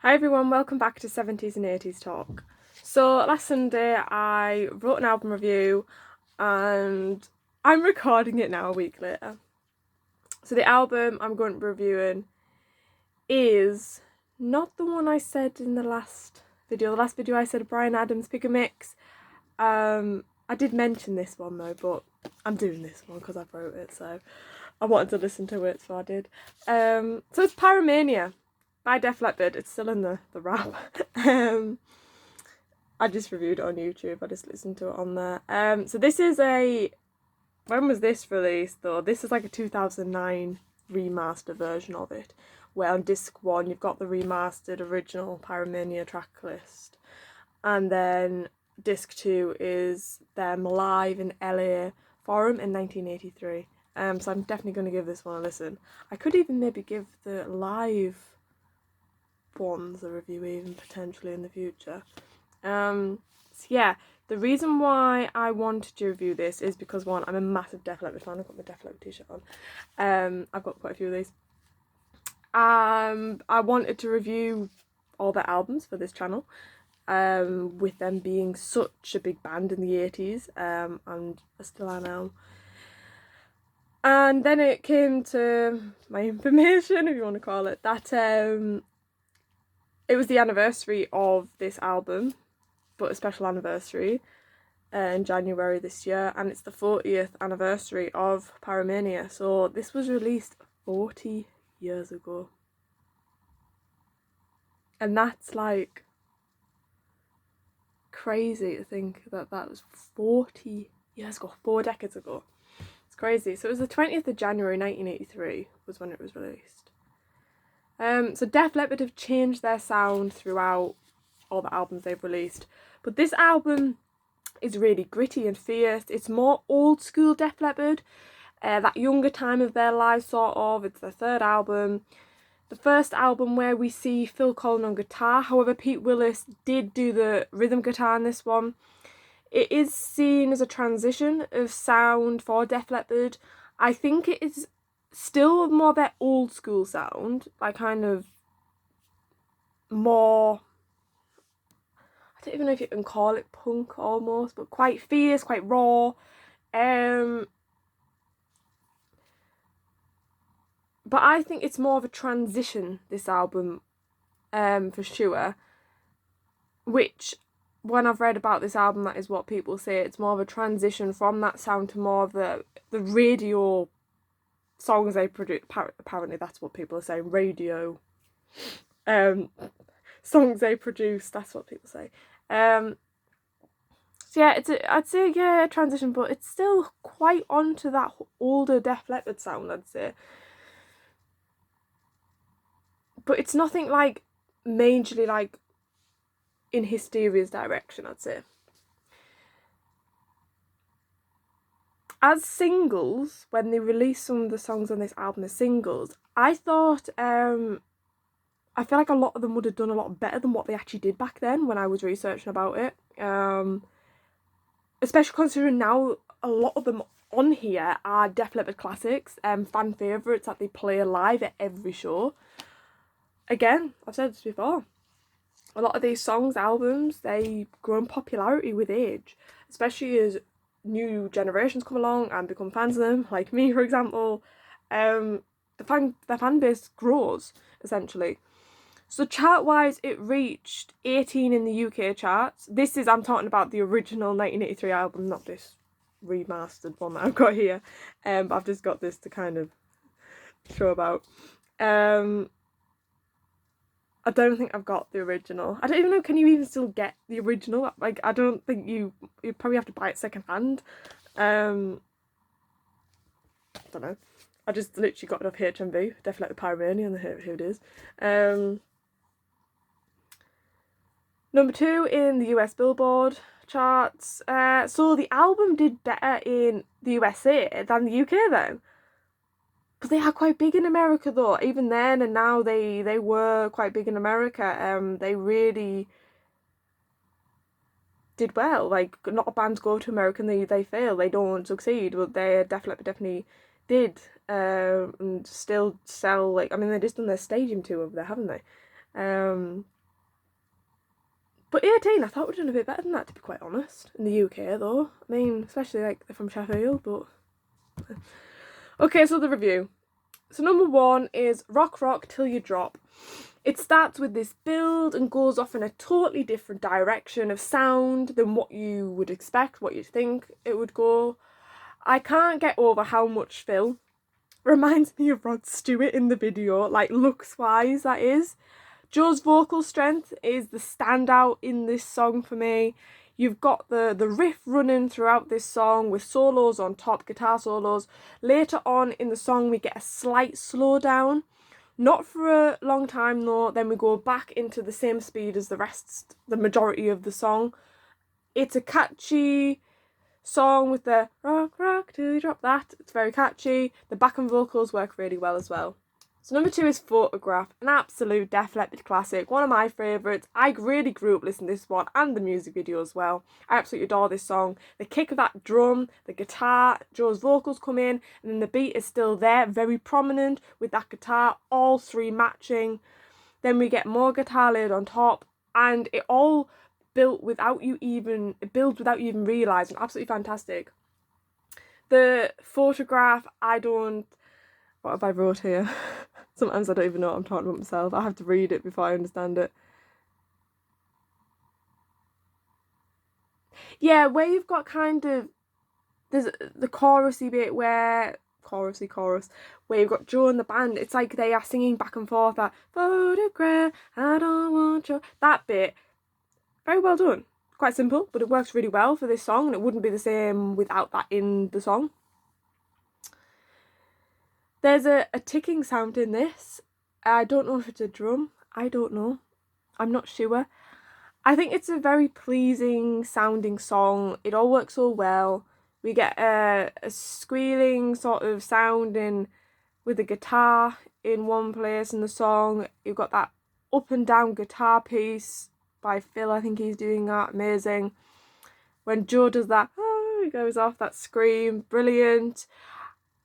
Hi everyone, welcome back to 70s and 80s talk. So last Sunday I wrote an album review and I'm recording it now a week later. So the album I'm going to be reviewing is not the one I said in the last video. The last video I said Bryan Adams Pick a Mix. I did mention this one though, but I'm doing this one because I wrote it, so I wanted to listen to it, so I did. So it's Pyromania by Def Leppard. It's still in the wrap. I just reviewed it on YouTube. I just listened to it on there. So this is when was this released though? This is like a 2009 remaster version of it, where on disc 1 you've got the remastered original Pyromania track list, and then disc 2 is them live in LA Forum in 1983. So I'm definitely going to give this one a listen. I could even maybe give the live ones a review even potentially in the future. So yeah, the reason why I wanted to review this is because, one, I'm a massive Def Leppard fan. I've got my Def Leppard t-shirt on. I've got quite a few of these. I wanted to review all their albums for this channel, with them being such a big band in the 80s, and still are now. And then it came to my information, if you want to call it, that it was the anniversary of this album, but a special anniversary in January this year, and it's the 40th anniversary of Pyromania. So this was released 40 years ago. And that's like crazy to think that that was 40 years ago, 4 decades ago. It's crazy. So it was the 20th of January 1983 was when it was released. So Def Leppard have changed their sound throughout all the albums they've released, but this album is really gritty and fierce. It's more old school Def Leppard, that younger time of their lives sort of. It's their third album. The first album where we see Phil Collen on guitar, however Pete Willis did do the rhythm guitar in this one. It is seen as a transition of sound for Def Leppard. I think it is still more their old school sound, like kind of more, I don't even know if you can call it punk almost, but quite fierce, quite raw. But I think it's more of a transition, this album, for sure. Which, when I've read about this album, that is what people say. It's more of a transition from that sound to more of the radio songs they produce. Apparently that's what people are saying. Radio songs they produce, that's what people say. So yeah, I'd say a transition, but it's still quite onto that older Def Leppard sound, I'd say. But it's nothing like majorly like in Hysteria's direction, I'd say. As singles, when they released some of the songs on this album as singles, I thought I feel like a lot of them would have done a lot better than what they actually did back then when I was researching about it. Especially considering now a lot of them on here are Def Leppard classics, fan favourites that they play live at every show. Again, I've said this before, a lot of these songs, albums, they grow in popularity with age, especially as new generations come along and become fans of them, like me, for example. The fan base grows, essentially. So chart-wise, it reached 18 in the UK charts. I'm talking about the original 1983 album, not this remastered one that I've got here. But I've just got this to kind of show about. I don't think I've got the original. I don't even know, can you even still get the original? Like, I don't think you probably have to buy it second hand. I don't know. I just literally got it off HMV, definitely Pyromania, and here it is. Number 2 in the US Billboard charts. So the album did better in the USA than the UK then. But they are quite big in America though, even then and now they were quite big in America. They really did well. Like, a lot of bands go to America and they fail, they don't succeed, but they definitely did, and still sell, like, I mean, they just done their stadium tour over there, haven't they? But 18, I thought we'd done a bit better than that, to be quite honest. In the UK, though. I mean, especially like they're from Sheffield, but... Okay, so the review. So number 1 is Rock Rock Till You Drop. It starts with this build and goes off in a totally different direction of sound than what you would expect, what you'd think it would go. I can't get over how much Phil reminds me of Rod Stewart in the video, like looks-wise, that is. Joe's vocal strength is the standout in this song for me. You've got the riff running throughout this song with solos on top, guitar solos. Later on in the song we get a slight slowdown. Not for a long time though, then we go back into the same speed as the majority of the song. It's a catchy song with the rock rock till you drop that. It's very catchy. The backing vocals work really well as well. So number 2 is Photograph, an absolute Def Leppard classic, one of my favourites. I really grew up listening to this one and the music video as well. I absolutely adore this song. The kick of that drum, the guitar, Joe's vocals come in, and then the beat is still there, very prominent with that guitar, all 3 matching. Then we get more guitar laid on top, and it all built without you even realising. Absolutely fantastic. The Photograph, what have I wrote here? Sometimes I don't even know what I'm talking about myself. I have to read it before I understand it. Yeah, where you've got kind of... There's the chorusy bit where... Chorus. Where you've got Joe and the band. It's like they are singing back and forth that... Photograph, I don't want you... That bit. Very well done. Quite simple, but it works really well for this song. And it wouldn't be the same without that in the song. There's a ticking sound in this. I don't know if it's a drum. I don't know. I'm not sure. I think it's a very pleasing sounding song. It all works so well. We get a squealing sort of sound with the guitar in one place in the song. You've got that up and down guitar piece by Phil. I think he's doing that. Amazing. When Joe does that, he goes off, that scream. Brilliant.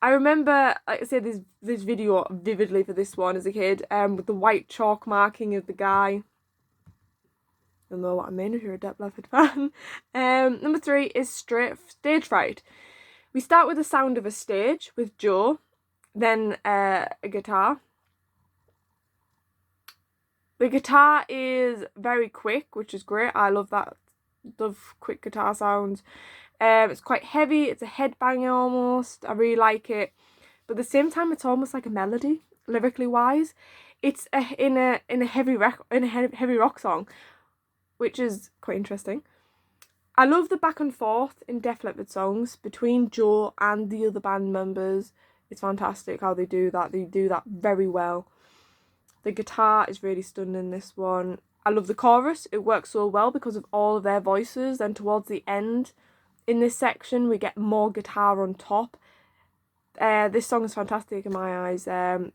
I remember, like I said, this video vividly for this one as a kid, with the white chalk marking of the guy. You'll know what I mean if you're a Def Leppard fan. Number 3 is Stage Fright. We start with the sound of a stage with Joe, then a guitar. The guitar is very quick, which is great. I love that. Love quick guitar sounds. It's quite heavy. It's a headbanger almost. I really like it, but at the same time, it's almost like a melody, lyrically wise. It's in a heavy rock song, which is quite interesting. I love the back and forth in Def Leppard songs between Joe and the other band members. It's fantastic how they do that. They do that very well. The guitar is really stunning in this one. I love the chorus. It works so well because of all of their voices. Then towards the end, in this section, we get more guitar on top. This song is fantastic in my eyes.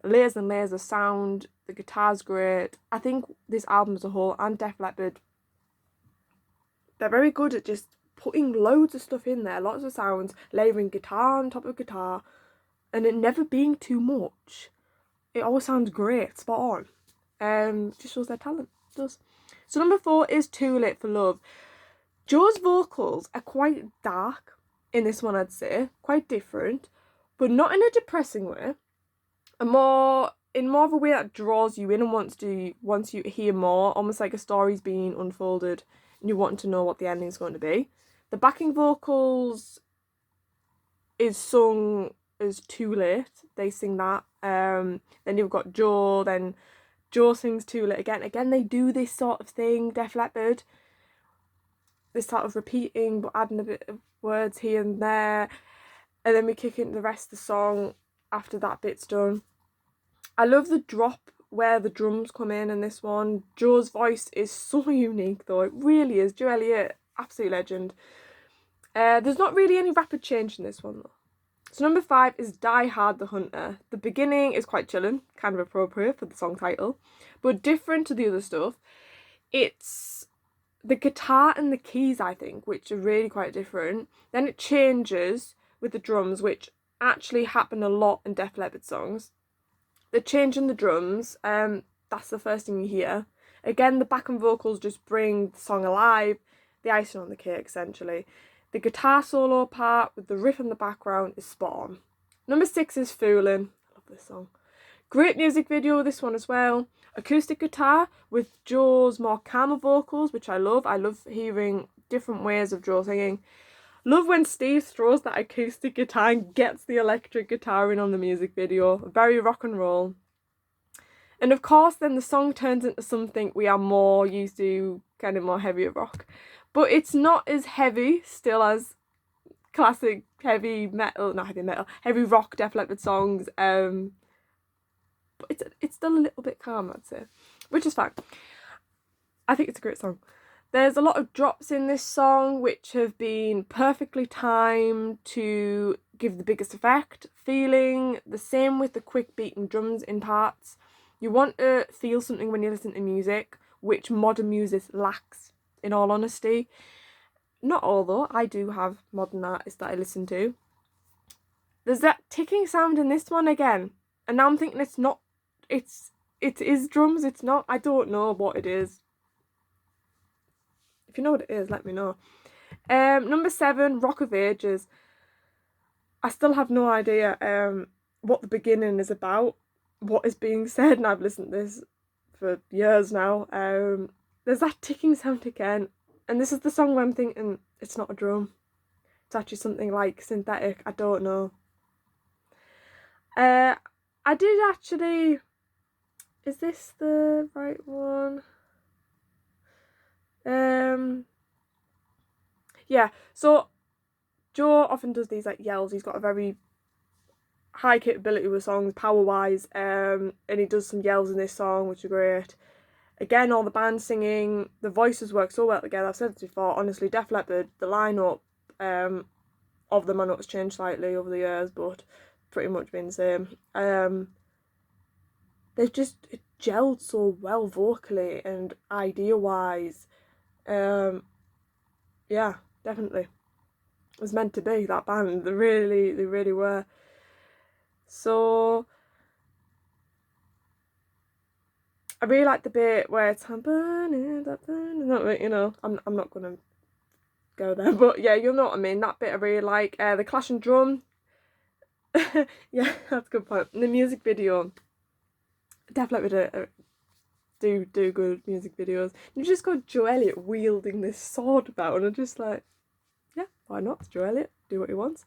Layers and layers of sound. The guitar's great. I think this album as a whole and Def Leppard, they're very good at just putting loads of stuff in there. Lots of sounds. Layering guitar on top of guitar. And it never being too much. It always sounds great. Spot on. Just shows their talent. It does. So number 4 is Too Late for Love. Joe's vocals are quite dark in this one, I'd say. Quite different, but not in a depressing way. In more of a way that draws you in and wants you to hear more, almost like a story's being unfolded and you want to know what the ending's going to be. The backing vocals is sung as Too Late. They sing that. Then you've got Joe, then Joe sings Too Late again. Again, they do this sort of thing, Def Leppard. This sort of repeating but adding a bit of words here and there. And then we kick into the rest of the song after that bit's done. I love the drop where the drums come in this one. Joe's voice is so unique though. It really is. Joe Elliott, absolute legend. There's not really any rapid change in this one though. So number 5 is Die Hard the Hunter. The beginning is quite chilling, kind of appropriate for the song title, but different to the other stuff. It's the guitar and the keys, I think, which are really quite different. Then it changes with the drums, which actually happen a lot in Def Leppard songs. The change in the drums, that's the first thing you hear. Again, the backing vocals just bring the song alive, the icing on the cake essentially. The guitar solo part with the riff in the background is spot on. Number 6 is Foolin'. I love this song. Great music video, this one as well. Acoustic guitar with Joe's more calmer vocals, which I love. I love hearing different ways of Joe singing. Love when Steve throws that acoustic guitar and gets the electric guitar in on the music video. Very rock and roll. And of course, then the song turns into something we are more used to, kind of more heavier rock. But it's not as heavy still as classic heavy metal, not heavy metal, heavy rock Def Leppard songs. But it's still a little bit calm, I'd say, which is fine. I think it's a great song. There's a lot of drops in this song which have been perfectly timed to give the biggest effect. Feeling the same with the quick beating drums in parts. You want to feel something when you listen to music, which modern music lacks, in all honesty. Not all though, I do have modern artists that I listen to. There's that ticking sound in this one again, and now I'm thinking it is drums, it's not, I don't know what it is. If you know what it is, let me know. Number 7, Rock of Ages. I still have no idea what the beginning is about, what is being said, and I've listened to this for years now. There's that ticking sound again, and this is the song where I'm thinking it's not a drum. It's actually something like synthetic, I don't know. I did actually... Is this the right one? Yeah, so Joe often does these like yells. He's got a very high capability with songs, power wise, and he does some yells in this song which are great. Again, all the band singing, the voices work so well together. I've said this before, honestly, Def Leppard, the lineup of them, I know it's changed slightly over the years, but pretty much been the same. They've just gelled so well vocally and idea wise. Yeah, definitely. It was meant to be, that band. They really were. So I really like the bit where it's I'm burning, you know, I'm not gonna go there, but yeah, you'll know what I mean. That bit I really like. The clashing drum. Yeah, that's a good point. And the music video. Def Leppard do good music videos. You just got Joe Elliott wielding this sword about, and I'm just like, yeah, why not? It's Joe Elliott, do what he wants.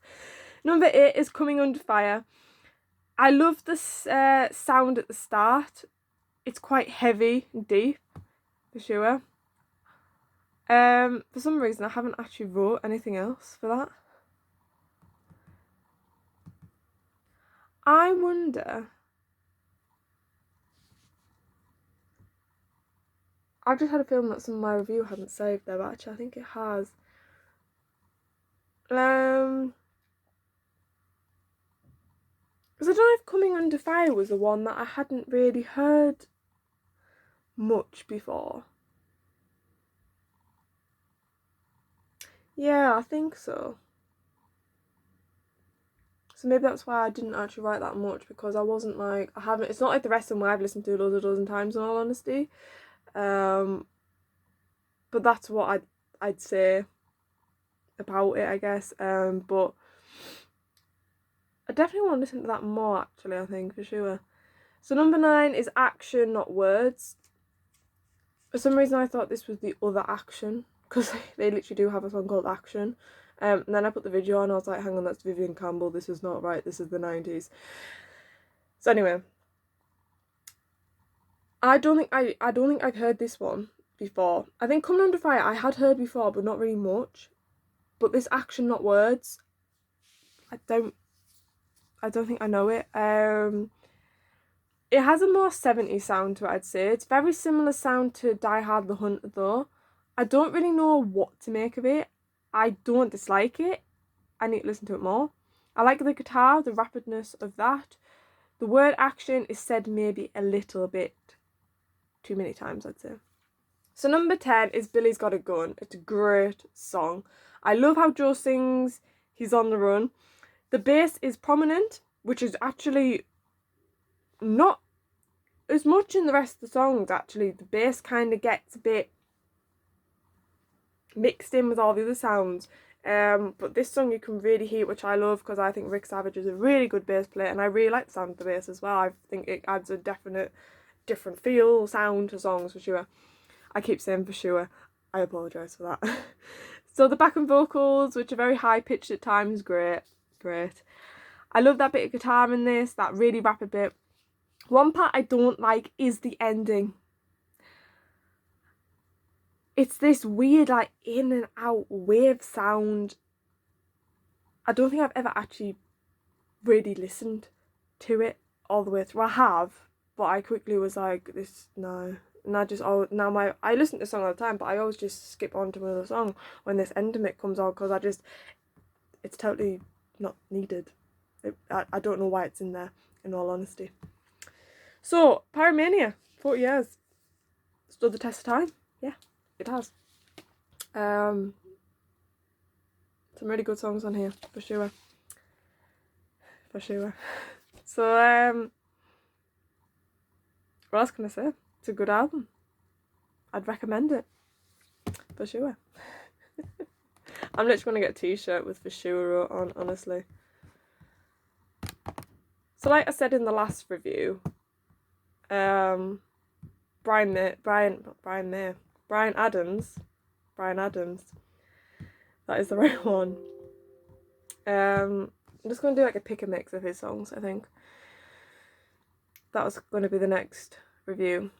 Number 8 is Coming Under Fire. I love the sound at the start. It's quite heavy and deep, for sure. For some reason, I haven't actually wrote anything else for that. I wonder... I've just had a feeling that some of my review hadn't saved there, but actually I think it has. Because I don't know if Coming Under Fire was the one that I hadn't really heard much before. Yeah, I think so. So maybe that's why I didn't actually write that much, because I wasn't like, it's not like the rest of them where I've listened to loads of dozen times in all honesty. But that's what I'd say about it, I guess. But I definitely want to listen to that more, actually, I think, for sure. So number 9 is Action, Not Words. For some reason I thought this was the other Action, because they literally do have a song called Action. And then I put the video on, I was like, hang on, that's Vivian Campbell, this is not right, this is the 90s. So anyway, I don't think I've heard this one before. I think Coming Under Fire I had heard before, but not really much. But this Action, Not Words, I don't think I know it. It has a more 70s sound to it, I'd say. It's very similar sound to Die Hard the Hunter though. I don't really know what to make of it. I don't dislike it. I need to listen to it more. I like the guitar, the rapidness of that. The word action is said maybe a little bit too many times, I'd say. So number 10 is Billy's Got a Gun. It's a great song. I love how Joe sings He's on the Run. The bass is prominent, which is actually not as much in the rest of the songs, actually. The bass kind of gets a bit mixed in with all the other sounds. But this song you can really hear, which I love, because I think Rick Savage is a really good bass player, and I really like the sound of the bass as well. I think it adds a definite different feel, sound to songs, for sure. I keep saying for sure. I apologise for that. So the backing vocals, which are very high pitched at times, great. I love that bit of guitar in this, that really rapid bit. One part I don't like is the ending. It's this weird, like, in and out wave sound. I don't think I've ever actually really listened to it all the way through. I have, but I quickly was like, this, no. And I just, I listen to the song all the time, but I always just skip on to another song when this end of it comes on, because it's totally not needed. I don't know why it's in there, in all honesty. So, Pyromania, 40 years. Stood the test of time? Yeah, it has. Some really good songs on here, for sure. So, what else can I say? It's a good album. I'd recommend it, for sure. I'm literally going to get a t-shirt with for sure on, honestly. So like I said in the last review, Brian Adams, that is the right one. I'm just going to do like a pick and mix of his songs, I think. That was going to be the next review.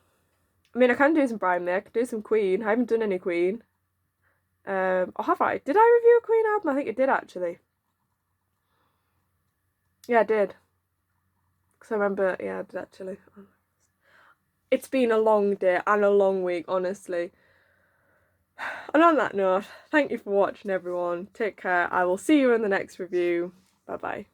I mean, I can do some Brian May, I can do some Queen. I haven't done any Queen. Or have I? Did I review a Queen album? I think I did, actually. Yeah, I did. Because I remember, yeah, I did actually. It's been a long day and a long week, honestly. And on that note, thank you for watching, everyone. Take care. I will see you in the next review. Bye bye.